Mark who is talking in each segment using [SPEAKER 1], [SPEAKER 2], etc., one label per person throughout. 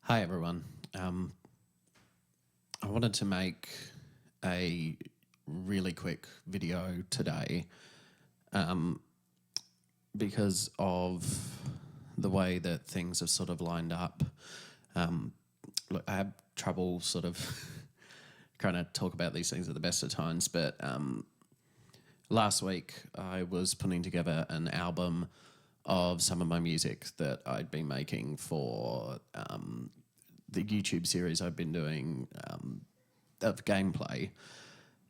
[SPEAKER 1] Hi everyone. I wanted to make a really quick video today because of the way that things have sort of lined up. Look, I have trouble sort of trying to talk about these things at the best of times, but last week I was putting together an album of some of my music that I'd been making for the YouTube series I've been doing of gameplay.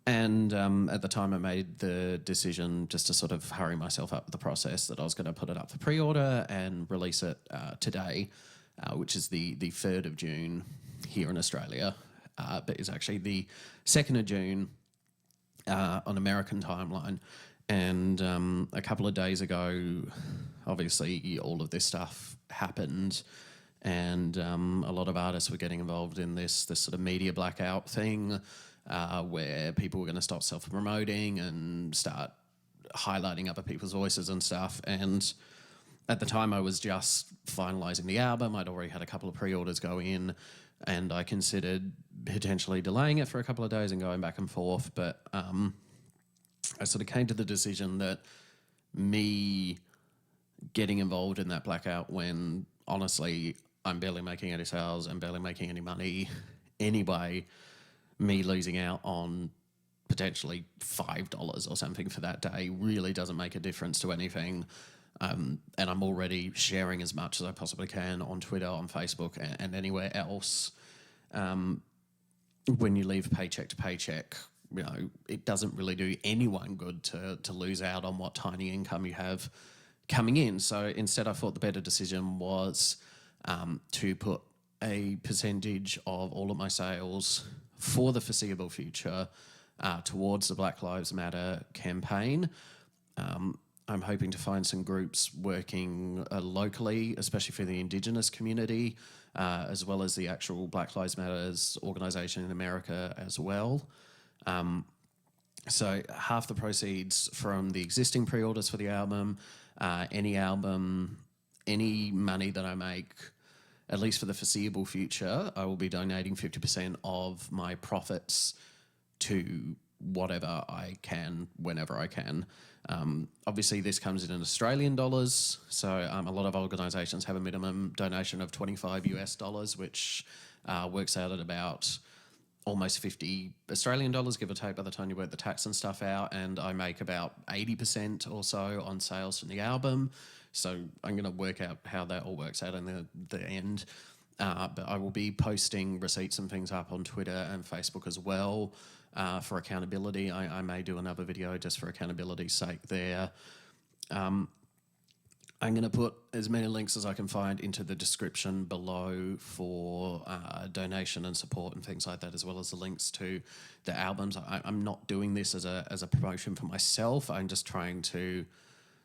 [SPEAKER 1] And at the time I made the decision just to sort of hurry myself up with the process that I was going to put it up for pre-order and release it today, which is the 3rd of June here in Australia, but is actually the 2nd of June on American timeline. And a couple of days ago, obviously, all of this stuff happened, and a lot of artists were getting involved in this sort of media blackout thing, where people were going to stop self-promoting and start highlighting other people's voices and stuff. And at the time, I was just finalising the album. I'd already had a couple of pre-orders go in, and I considered potentially delaying it for a couple of days and going back and forth, but I sort of came to the decision that me getting involved in that blackout when, honestly, I'm barely making any sales, I'm barely making any money anyway, me losing out on potentially $5 or something for that day really doesn't make a difference to anything. And I'm already sharing as much as I possibly can on Twitter, on Facebook, and anywhere else. When you leave paycheck to paycheck, you know, it doesn't really do anyone good to lose out on what tiny income you have coming in. So instead, I thought the better decision was to put a percentage of all of my sales for the foreseeable future towards the Black Lives Matter campaign. I'm hoping to find some groups working locally, especially for the Indigenous community, as well as the actual Black Lives Matter's organisation in America as well. So half the proceeds from the existing pre-orders for the album, any money that I make, at least for the foreseeable future, I will be donating 50% of my profits to whatever I can, whenever I can. Obviously, this comes in Australian dollars, so a lot of organisations have a minimum donation of $25 US, which works out at about almost 50 Australian dollars, give or take, by the time you work the tax and stuff out, and I make about 80% or so on sales from the album. So I'm going to work out how that all works out in the end. But I will be posting receipts and things up on Twitter and Facebook as well for accountability. I may do another video just for accountability's sake there. I'm going to put as many links as I can find into the description below for donation and support and things like that, as well as the links to the albums. I'm not doing this as a promotion for myself. I'm just trying to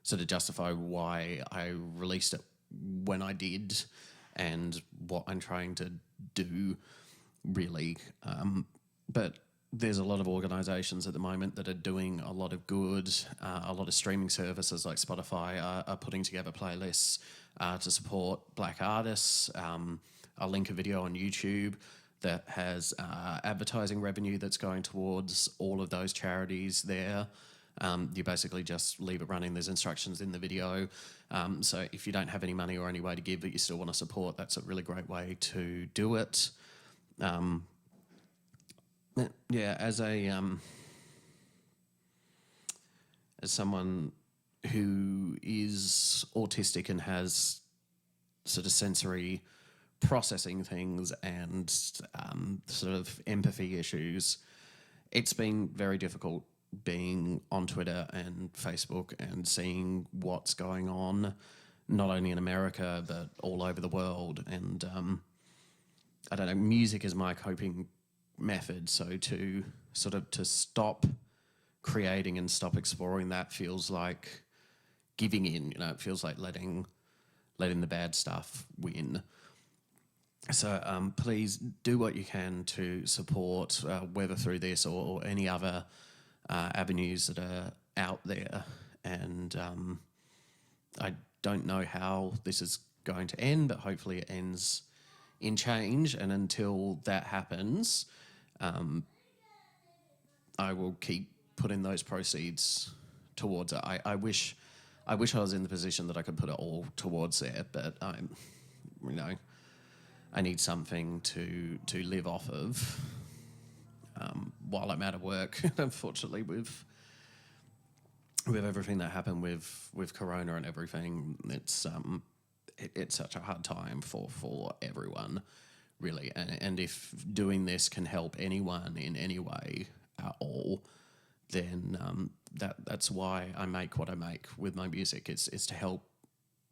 [SPEAKER 1] sort of justify why I released it when I did and what I'm trying to do, really. But there's a lot of organisations at the moment that are doing a lot of good. A lot of streaming services like Spotify are putting together playlists to support black artists. I'll link a video on YouTube that has advertising revenue that's going towards all of those charities there. You basically just leave it running. There's instructions in the video. So if you don't have any money or any way to give but you still want to support, that's a really great way to do it. Yeah, as someone who is autistic and has sort of sensory processing things and sort of empathy issues, it's been very difficult being on Twitter and Facebook and seeing what's going on, not only in America, but all over the world. And I don't know, music is my coping method, so to sort of to stop creating and stop exploring that feels like giving in, you know, it feels like letting the bad stuff win. So please do what you can to support, whether through this or any other avenues that are out there. And I don't know how this is going to end, but hopefully it ends in change, and until that happens, I will keep putting those proceeds towards it. I wish I was in the position that I could put it all towards there, but I need something to live off of while I'm out of work. Unfortunately, with everything that happened with Corona and everything, it's such a hard time for everyone, really. And if doing this can help anyone in any way at all, then that's why I make what I make with my music. It's to help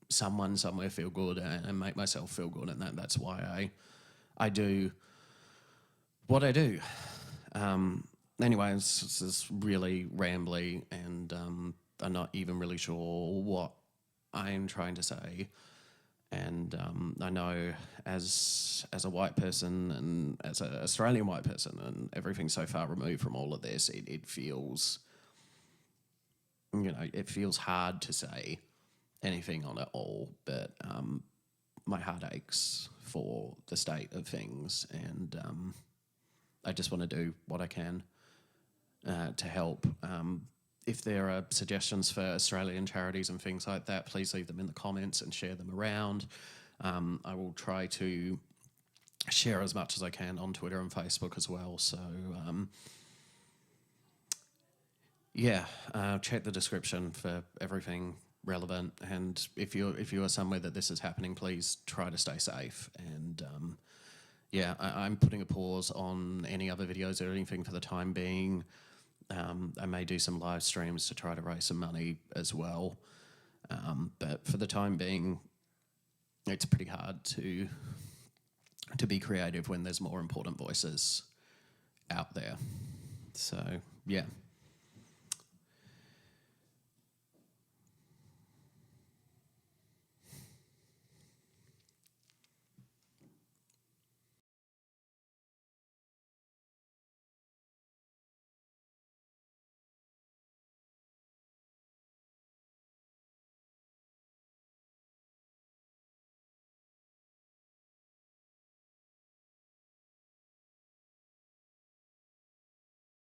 [SPEAKER 1] someone somewhere feel good and make myself feel good, and that's why I do what I do. Anyway, this is really rambly, and I'm not even really sure what I'm trying to say. And I know as a white person and as an Australian white person and everything so far removed from all of this, it feels, it feels hard to say anything on it all, but my heart aches for the state of things, and I just want to do what I can to help. If there are suggestions for Australian charities and things like that, please leave them in the comments and share them around. I will try to share as much as I can on Twitter and Facebook as well. So check the description for everything relevant. And if you are somewhere that this is happening, please try to stay safe. And I'm putting a pause on any other videos or anything for the time being. I may do some live streams to try to raise some money as well. But for the time being, it's pretty hard to be creative when there's more important voices out there. So, yeah.